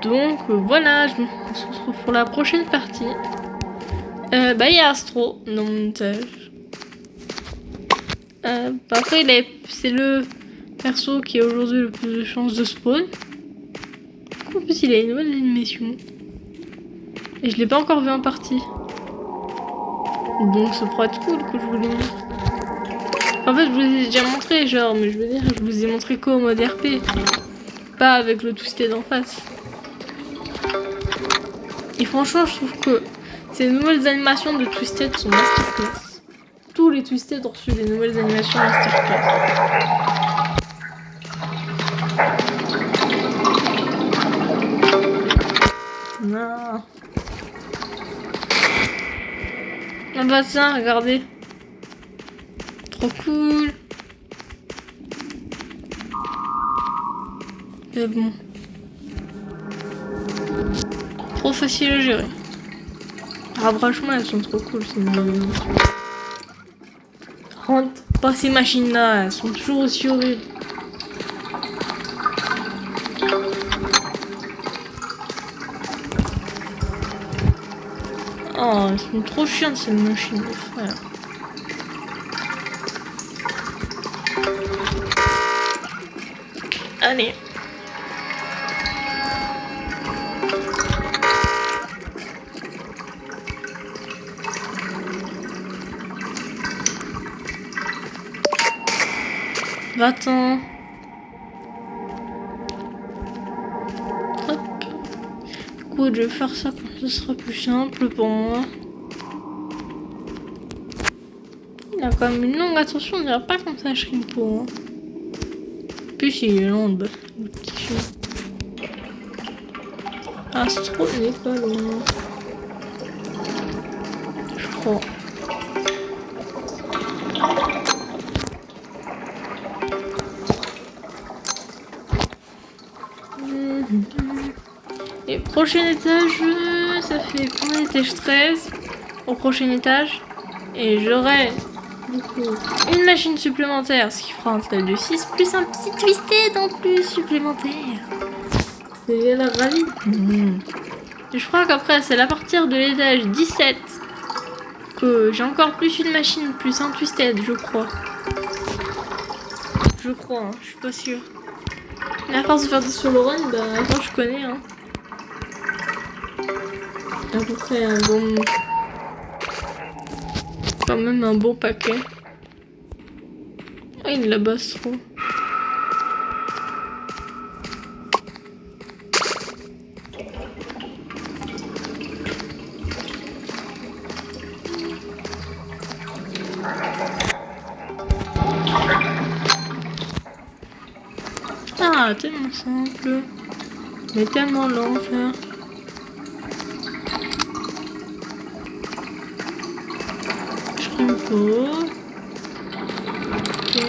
Donc voilà, on se retrouve pour la prochaine partie. Il y a Astro dans mon montage. Après, c'est le perso qui a aujourd'hui le plus de chances de spawn. En plus, il a une nouvelle animation. Et je l'ai pas encore vu en partie. Donc ça pourrait être cool que je vous le montre. En fait, je vous ai déjà montré, genre, mais je veux dire, je vous ai montré qu'au mode RP. Pas avec le twisted en face. Et franchement, je trouve que ces nouvelles animations de twisted sont masterclass. Tous les twisted ont reçu des nouvelles animations masterclass. Non. Ah bah ça, regardez. Trop cool. Mais bon. Trop facile à gérer. Rapprochement, elles sont trop cool ces nouvelles animations. Rentre pas ces machines-là, elles sont toujours aussi horribles. Oh, elles sont trop chiantes ces machines, frère. Allez. Va-t'en. Hop. Écoute, je vais faire ça quand ce sera plus simple pour moi. Il a quand même une longue attention, on dirait pas comme ça, Shrimpo. Hein. Plus il est long, le petit chien. Astro n'est pas loin. Je crois. Et prochain étage, ça fait combien d'étages 13 au prochain étage. Et j'aurai du coup une machine supplémentaire, ce qui fera un total de 6, plus un petit twisted en plus supplémentaire. C'est la rallye. Et je crois qu'après, c'est à partir de l'étage 17 que j'ai encore plus une machine, plus un twisted, je crois. Je crois, hein, je suis pas sûre. Mais à force de faire des solo run, bah, moi je connais, hein. À peu près un bon... Quand même un bon paquet. Ah, il la basse trop. Ah, tellement simple. Mais tellement long à faire. Shrimpo. Okay.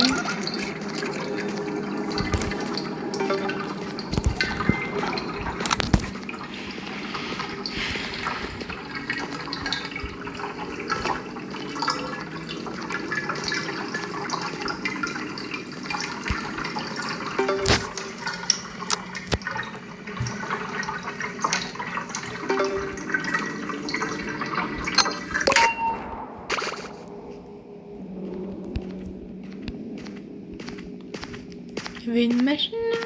Il y avait une machine là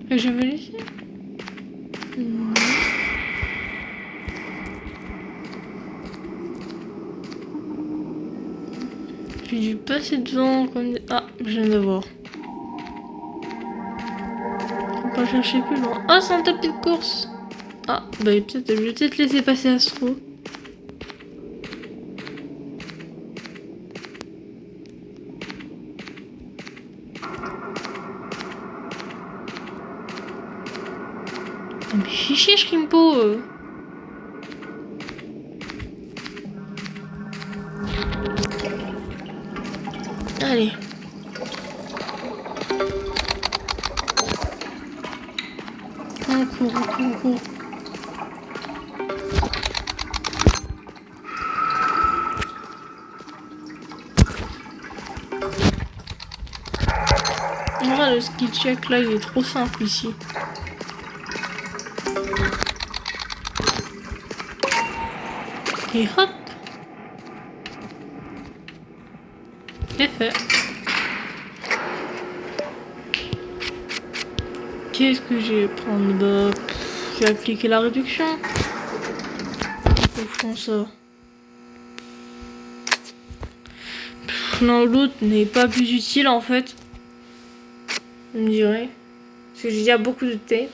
que j'avais laissée. J'ai dû passer devant comme... Ah, je viens de voir. Faut pas chercher plus loin. Ah, c'est un tapis de course. Ah, bah peut-être, je vais peut-être laisser passer Astro. Mais fichier Shrimpo. Allez. On court. Le skill check là il est trop simple ici. Et hop. C'est fait. Qu'est-ce que j'ai à prendre? Bah, je vais appliquer la réduction. Au fond, ça. Non, l'autre n'est pas plus utile en fait. Je me dirais. Parce que j'ai déjà beaucoup de tape.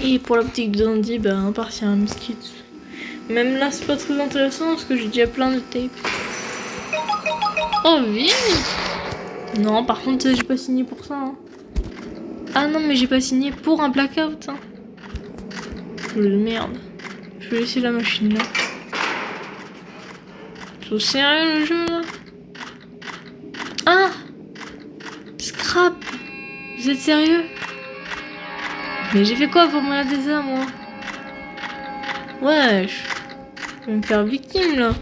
Et pour la petite Dandy, bah, à part s'il y a un mosquito. Même là, c'est pas très intéressant parce que j'ai déjà plein de tape. Oh, oui! Non, par contre, j'ai pas signé pour ça. Hein. Ah non, mais j'ai pas signé pour un blackout. Hein. Merde. Je vais laisser la machine là. C'est sérieux le jeu là? Ah! Scrap! Vous êtes sérieux? Mais j'ai fait quoi pour me regarder ça moi? Wesh! Je vais me faire victime là.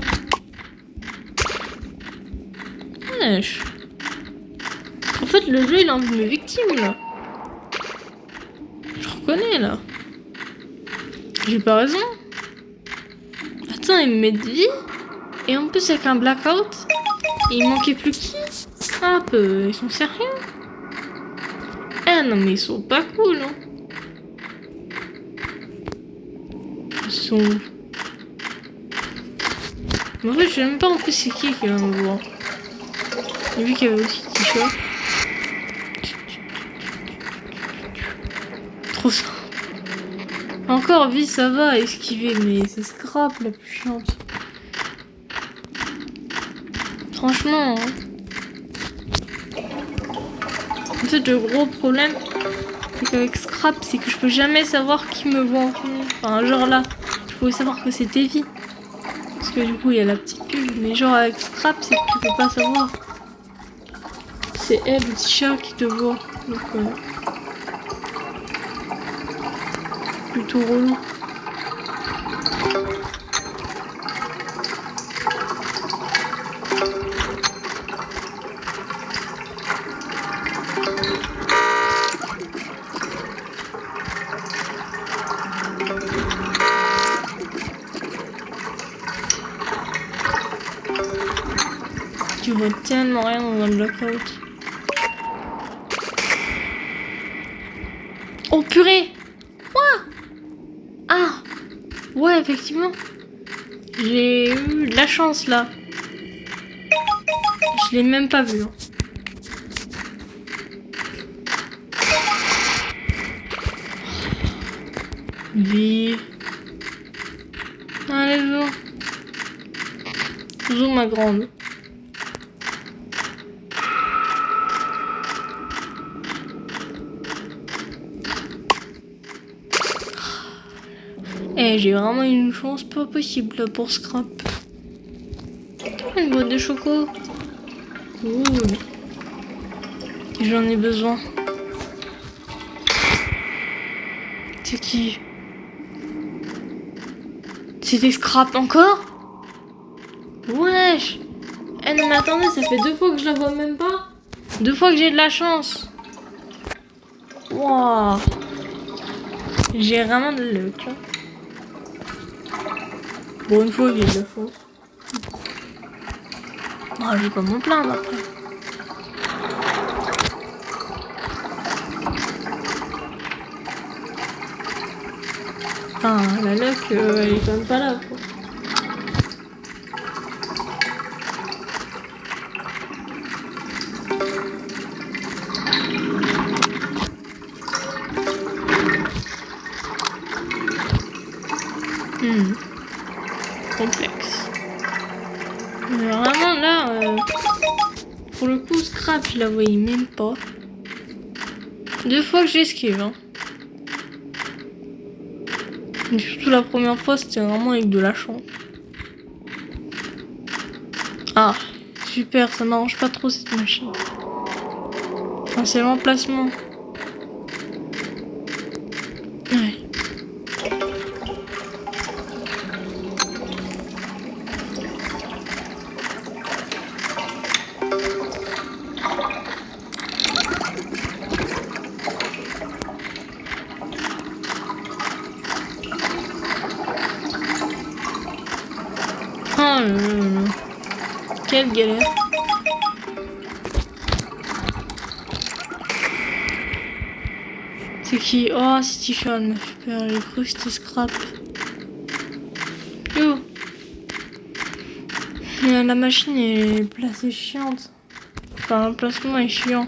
Wesh! En fait le jeu il a envie de me victime là. Je reconnais là. J'ai pas raison. Attends, il me met de vie. Et en plus avec un blackout. Et il manquait plus qui? Ah peu, ils sont sérieux? Ah non mais ils sont pas cool hein. Ils sont... Mais en fait je sais même pas en plus c'est qui va me voir. J'ai vu qu'il y avait aussi t-shirt. Trop ça. Encore vie ça va esquiver mais c'est scrap la plus chiante. Franchement hein. En fait le gros problème c'est qu'avec scrap c'est que je peux jamais savoir qui me voit en premier. Enfin genre là je pouvais savoir que c'était vie. Parce que du coup il y a la petite pub. Mais genre avec scrap c'est que tu peux pas savoir. C'est elle le petit chat qui te voit. Donc plutôt relou. Tu vois tellement rien dans un blackout. Oh purée! Quoi? Ah! Ouais, effectivement. J'ai eu de la chance là. Je l'ai même pas vu. Hein. Vie. Allez, joue. Joue ma grande. Eh, j'ai vraiment une chance pas possible là, pour scrap. Une boîte de choco. Cool. J'en ai besoin. C'est qui? C'était scrap encore? Wesh. Eh non mais attendez, ça fait 2 fois que je la vois même pas. 2 fois que j'ai de la chance. Waouh. J'ai vraiment de luck. Hein. Bon, une fois, j'ai de la chance. Oh, je vais pas m'en plaindre après. Enfin, la luck, elle est quand même pas là, quoi. Complexe. Mais vraiment là, pour le coup, scrap, je la voyais même pas. 2 fois que j'esquive. Hein. Mais surtout la première fois, c'était vraiment avec de la chance. Ah, super, ça m'arrange pas trop cette machine. Enfin, c'est l'emplacement. Ouais. là là. Quelle galère. C'est qui? Oh, c'est Tichon, m'a fait peur. J'ai cru que c'était Scrap. Yo. Mais la machine est placée chiante. Enfin, l'emplacement est chiant.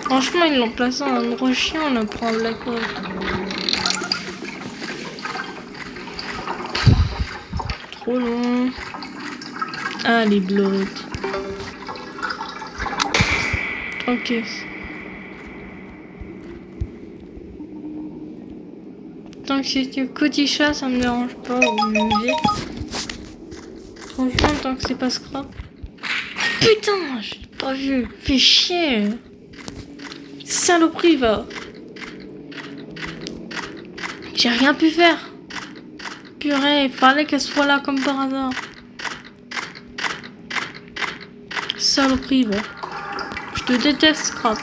Franchement, ils l'ont placé à un endroit chiant là pour un blackout. Trop long. Ah, les blottes. Ok. Tant que c'est que Coticha, ça me dérange pas. Ou musée. Franchement, tant que c'est pas Scrap. Putain, j'ai pas vu. Fais chier. Saloperie, va. J'ai rien pu faire. Purée, il fallait qu'elle soit là comme par hasard. Saloperie, va. Je te déteste, Scrap.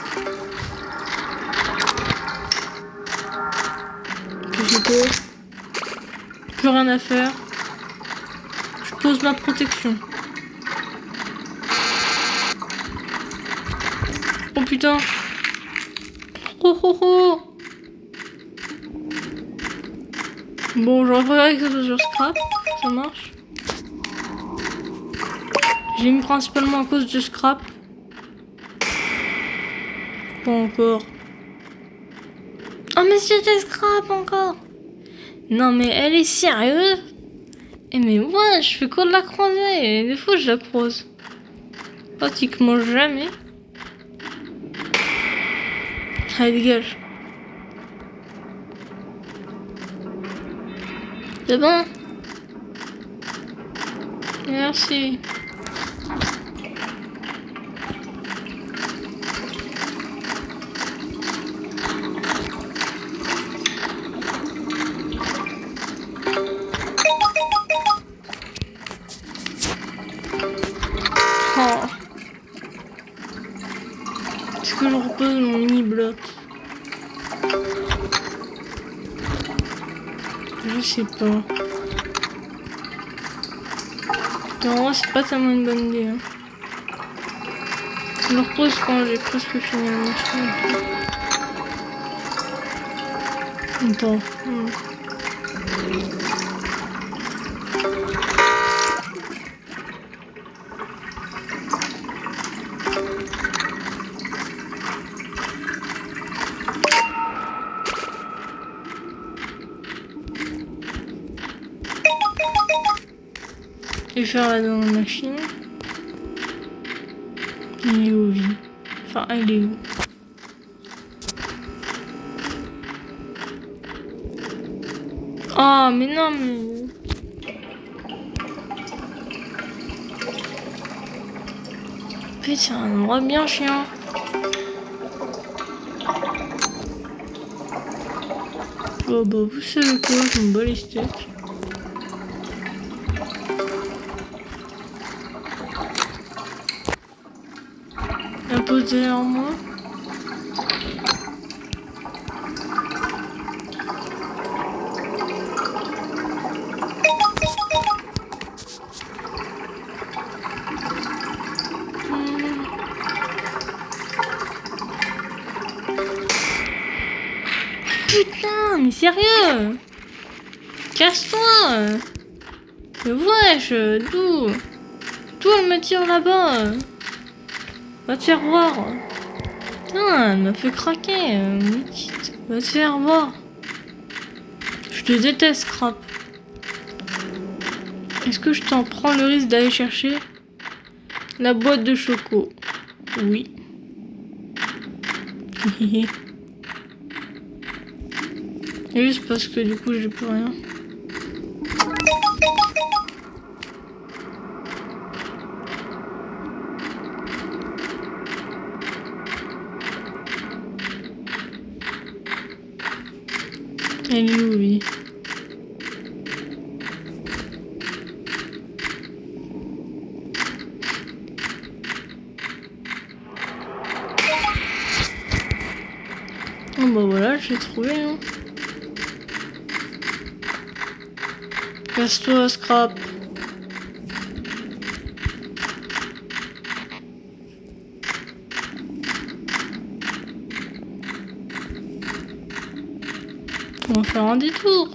Que je pose. Plus rien à faire. Je pose ma protection. Oh putain. Oh oh oh. Bon, j'aurais préféré que ça soit sur Scrap. Ça marche. J'ai mis principalement à cause de Scrap. Pas encore. Oh mais c'était Scrap encore. Non mais elle est sérieuse. Eh mais ouais, je fais quoi de la croiser? Et des fois je la croise. Pratiquement jamais. Allez dégage. C'est bon? Merci. Oh. Est-ce que je repose mon mini-bloc? Je sais pas. Non, c'est pas tellement une bonne idée. Hein. Je le repose quand j'ai presque fini la machine. Attends. Je vais faire là dans la machine. Il est où, vie? Enfin, elle est où? Oh, mais non, mais... Putain, c'est un endroit bien chiant. Oh bah, vous savez quoi, je me bats les steaks. La pose derrière moi. Putain, mais sérieux? Casse-toi! Mais wesh, d'où? D'où elle me tire là-bas? Va te faire voir. Putain, elle m'a fait craquer. Va te faire voir. Je te déteste, Scrap. Est-ce que je t'en prends le risque d'aller chercher la boîte de choco? Oui. Juste parce que du coup j'ai plus rien. Elle est où, lui? Oh bah voilà, j'ai trouvé. Hein. Casse-toi, scrap. On va faire un détour.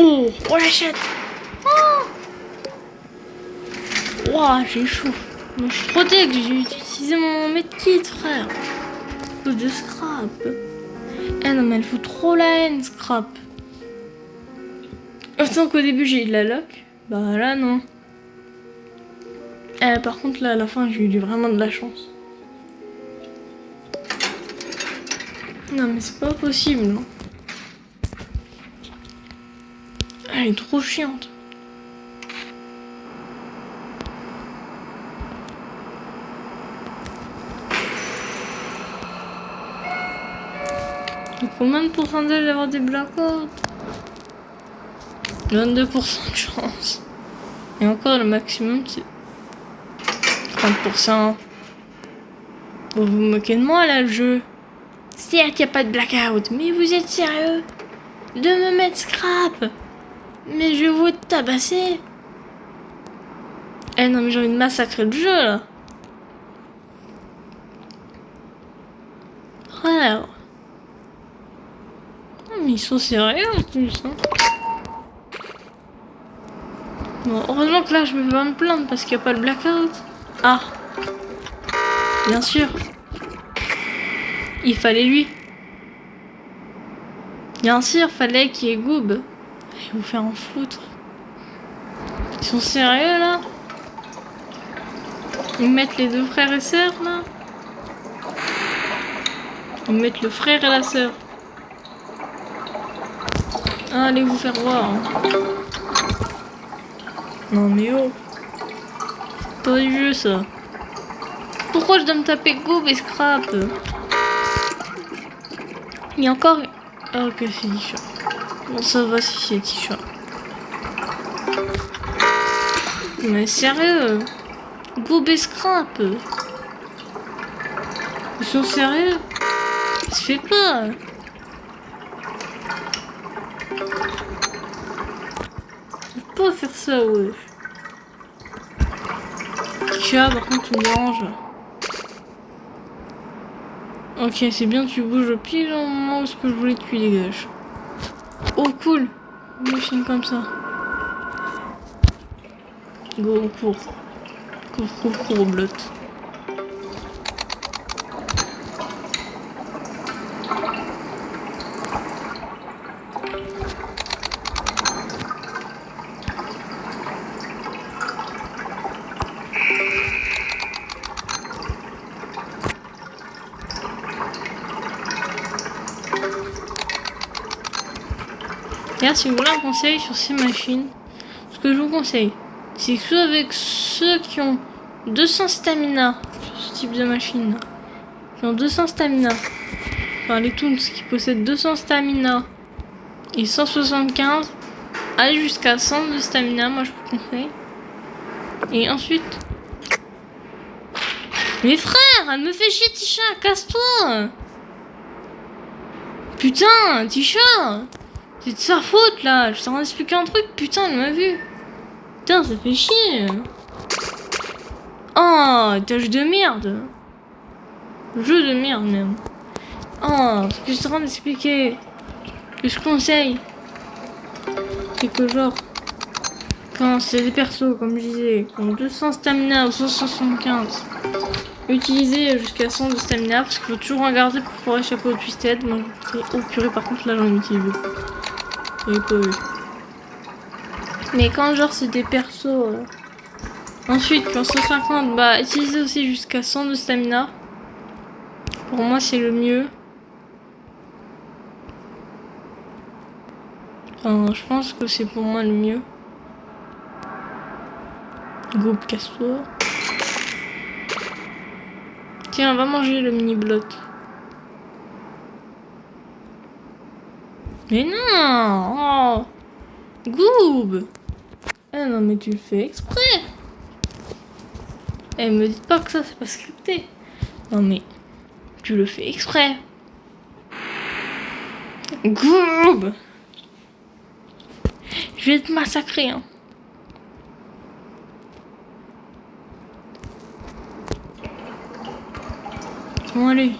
Oh, on l'achète. Ouah, j'ai chaud. Moi, je suis trop deg, j'ai utilisé mon medkit, frère. Peu de scrap. Eh non, mais elle fout trop la haine, scrap. Autant qu'au début, j'ai eu de la luck. Bah là, non. Eh, par contre, là, à la fin, j'ai eu vraiment de la chance. Non, mais c'est pas possible, non. Elle est trop chiante. Combien de pourcentage d'avoir des blackouts? 22% de chance. Et encore le maximum c'est 30%. Bon, vous vous moquez de moi là le jeu. Certes qu'il n'y a pas de blackout, mais vous êtes sérieux de me mettre scrap? Mais je vais vous tabasser. Eh non mais j'ai envie de massacrer le jeu là. Frère. Mais ils sont sérieux en plus hein. Bon, heureusement que là je vais pas me plaindre parce qu'il n'y a pas le blackout. Ah. Bien sûr. Il fallait lui. Bien sûr, fallait qu'il y ait Goob. Je vais vous faire en foutre. Ils sont sérieux là? Ils mettent les deux frères et sœurs là? Ils mettent le frère et la sœur. Ah, allez vous faire voir. Hein. Non mais oh. Pas du jeu ça. Pourquoi je dois me taper Goob et Scrap? Il y a encore... Ah ok c'est Tisha. Bon ça va si c'est Tisha. Mais sérieux? Goob et Scrap? Ils sont sérieux? Ça se fait pas. Je peux pas faire ça ouais. Tisha par contre tu me déranges là. Ok, c'est bien, tu bouges pile au moment où ce que je voulais que tu dégages. Oh, cool. Une machine comme ça. Go, on court. Cours, blot. D'ailleurs, si vous voulez un conseil sur ces machines, ce que je vous conseille, c'est que soit avec ceux qui ont 200 stamina sur ce type de machine, qui ont 200 stamina, enfin les Toons qui possèdent 200 stamina et 175, allez jusqu'à 100 de stamina, moi je vous conseille. Et ensuite... Mais frère, elle me fait chier Tisha, casse-toi! Putain, Tisha! C'est de sa faute là, je t'en ai expliqué un truc, putain, elle m'a vu. Putain, ça fait chier. Oh, tâche de merde. Jeu de merde même. Oh, ce que je suis en train d'expliquer, que je conseille, c'est que genre, quand c'est des persos, comme je disais, qui ont 200 stamina ou 175, utilisez jusqu'à 100 de stamina, parce qu'il faut toujours en garder pour pouvoir échapper au twisted. Moi, oh purée, par contre là j'en utilise beaucoup. J'avais pas vu. Mais quand genre c'est des persos ensuite quand 150 bah utilisez aussi jusqu'à 100 de stamina. Pour moi c'est le mieux. Enfin je pense que c'est pour moi le mieux. Go casse-toi. Tiens va manger le mini blot. Mais non. Oh. Goob. Ah non, mais tu le fais exprès. Eh, me dites pas que ça, c'est pas scripté. Non, mais tu le fais exprès. Goob. Je vais te massacrer, hein. Bon, allez.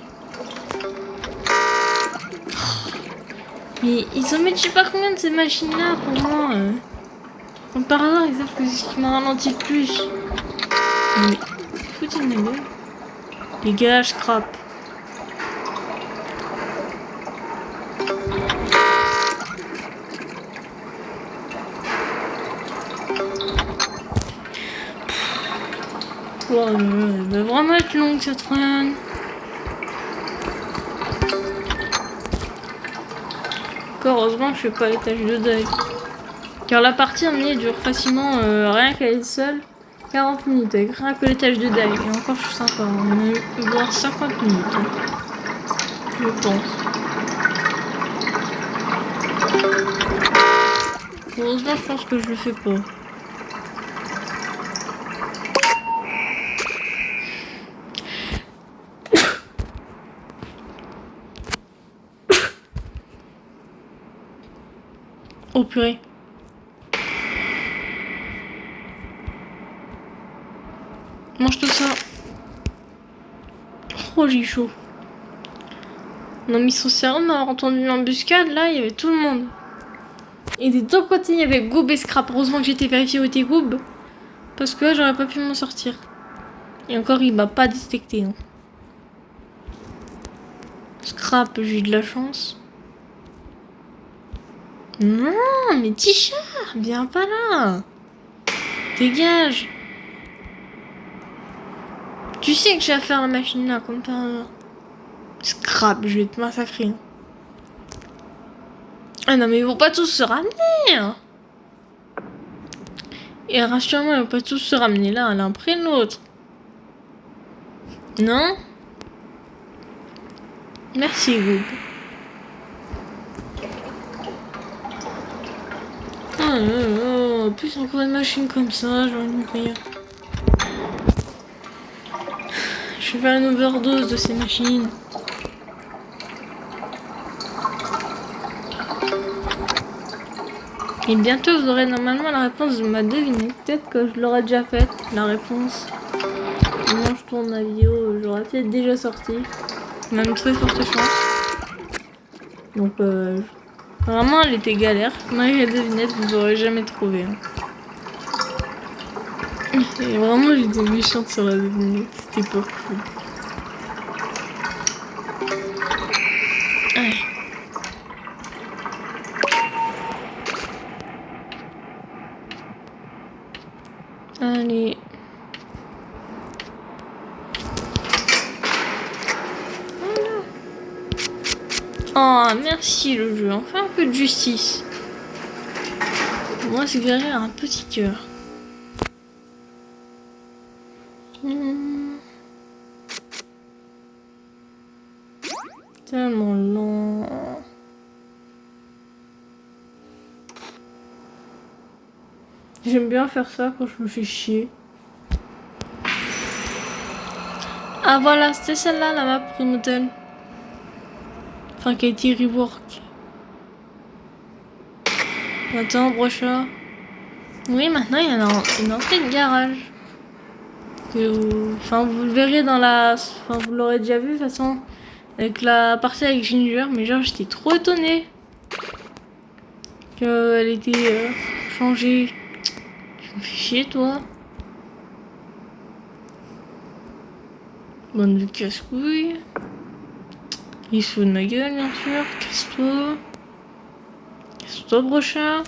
Mais ils en mettent je sais pas combien de ces machines-là pour moi. Comme par hasard, ils savent que c'est ce qui m'a ralenti le plus. Mais foutez de ma gueule. Les gars, je scrape. Oh, elle va vraiment être longue cette run. Heureusement que je fais pas les tâches de deuil. Car la partie emmenée dure facilement, rien qu'elle est seule, 40 minutes avec rien que les tâches de deuil. Et encore je suis sympa, on va voir 50 minutes. Je pense. Heureusement je pense que je le fais pas. Oh purée. Mange tout ça. Oh j'ai chaud. Non mais ils sont sérieux d'avoir entendu l'embuscade là, il y avait tout le monde. Et des deux côtés il y avait Goob et Scrap. Heureusement que j'étais vérifié où était Goob. Parce que là j'aurais pas pu m'en sortir. Et encore il m'a pas détecté. Hein. Scrap, j'ai eu de la chance. Non, mais Tisha, viens pas là. Dégage. Tu sais que j'ai à faire la machine là, comme par hasard. Scrap, je vais te massacrer. Ah non, mais ils vont pas tous se ramener. Hein. Et rassure-moi, ils vont pas tous se ramener là, l'un après l'autre. Non? Merci, Goob. En plus, encore une machine comme ça, j'ai envie de mourir. Je vais faire une overdose de ces machines. Et bientôt, vous aurez normalement la réponse de ma devinette. Peut-être que je l'aurai déjà faite, la réponse. Maintenant, je tourne la vidéo, j'aurais peut-être déjà sorti. Même très forte chance. Donc, vraiment, elle était galère. Malgré la devinette, vous aurez jamais trouvé. Hein. Et vraiment, j'étais méchante sur la devinette. C'était pas cool. Allez. Oh, merci le jeu. Enfin un peu de justice. Moi, c'est guérir un petit cœur. Tellement lent. J'aime bien faire ça quand je me fais chier. Ah voilà, c'était celle-là, la map Primotel. Enfin, qui a été rework. Attends, brocha. Oui, maintenant il y a une entrée de garage. Enfin, vous le verrez dans la... Enfin, vous l'aurez déjà vu de toute façon. Avec la partie avec Ginger. Mais genre, j'étais trop étonnée. Qu'elle était changée. Tu me fais chier, toi. Bonne de casse-couille. Il se fout de ma gueule, bien sûr. Casse-toi. Casse-toi, brochard.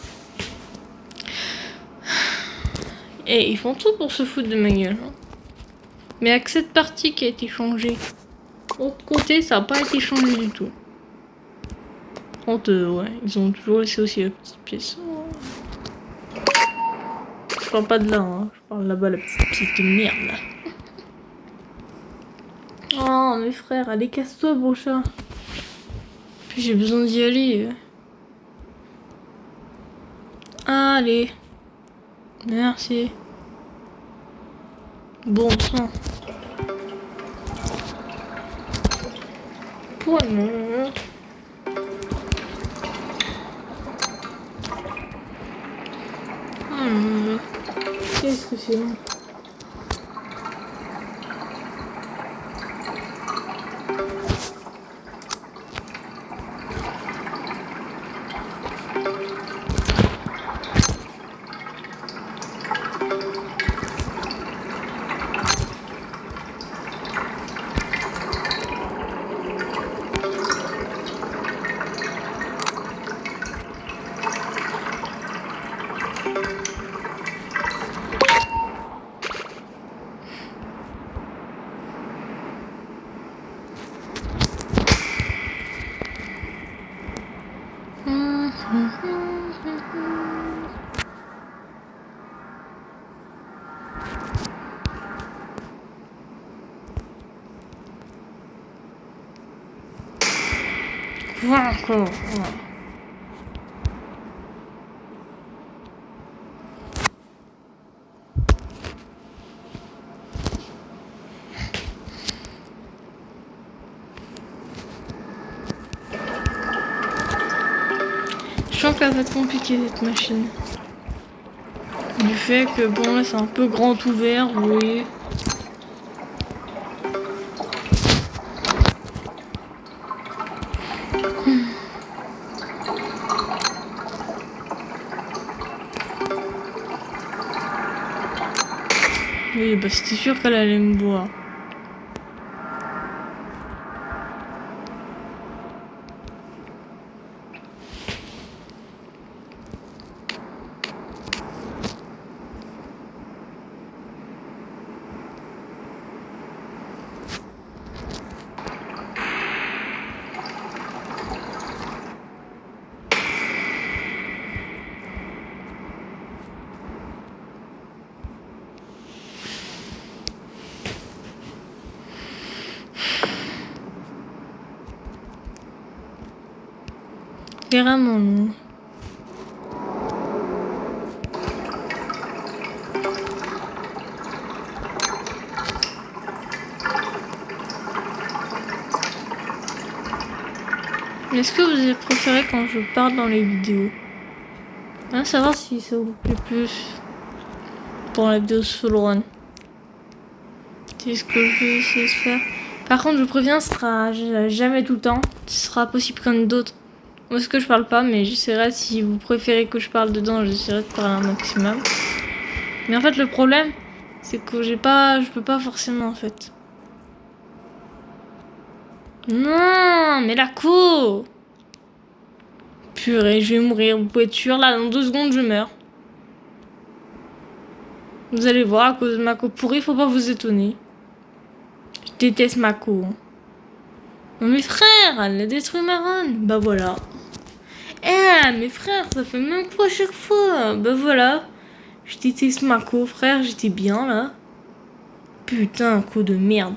Et ils font tout pour se foutre de ma gueule. Hein. Mais avec cette partie qui a été changée. Autre côté, ça n'a pas été changé du tout. Ouais, ils ont toujours laissé aussi la petite pièce. Je parle pas de là, hein. Je parle là-bas, la petite merde. Là. Oh, mes frères, allez, casse-toi, brochard. Puis j'ai besoin d'y aller. Allez. Merci. Bon sang. Pour non. Qu'est-ce que c'est long. Voilà encore. Je sens qu'elle va être compliquée cette machine. Du fait que bon là c'est un peu grand ouvert, oui. Oui, bah c'était sûr qu'elle allait me voir. C'est vraiment long. Est-ce que vous avez préféré quand je parle dans les vidéos? Savoir si ça vous plaît plus pour la vidéo solo run. C'est ce que je vais essayer de faire. Par contre, je vous préviens, ce sera jamais tout le temps. Ce sera possible qu'un d'autres. Moi, ce que je parle pas, mais j'essaierai, si vous préférez que je parle dedans, j'essaierai de parler un maximum. Mais en fait, le problème, c'est que je peux pas forcément, en fait. Non, mais la co. Purée, je vais mourir, vous pouvez être sûr, là, dans 2 secondes, je meurs. Vous allez voir, à cause de ma co pourrie, faut pas vous étonner. Je déteste ma co. Non, mes frères, elle a détruit ma run. Bah voilà. Mes frères, ça fait même quoi à chaque fois. Bah voilà. Je déteste ma co, frère, j'étais bien là. Putain, co de merde.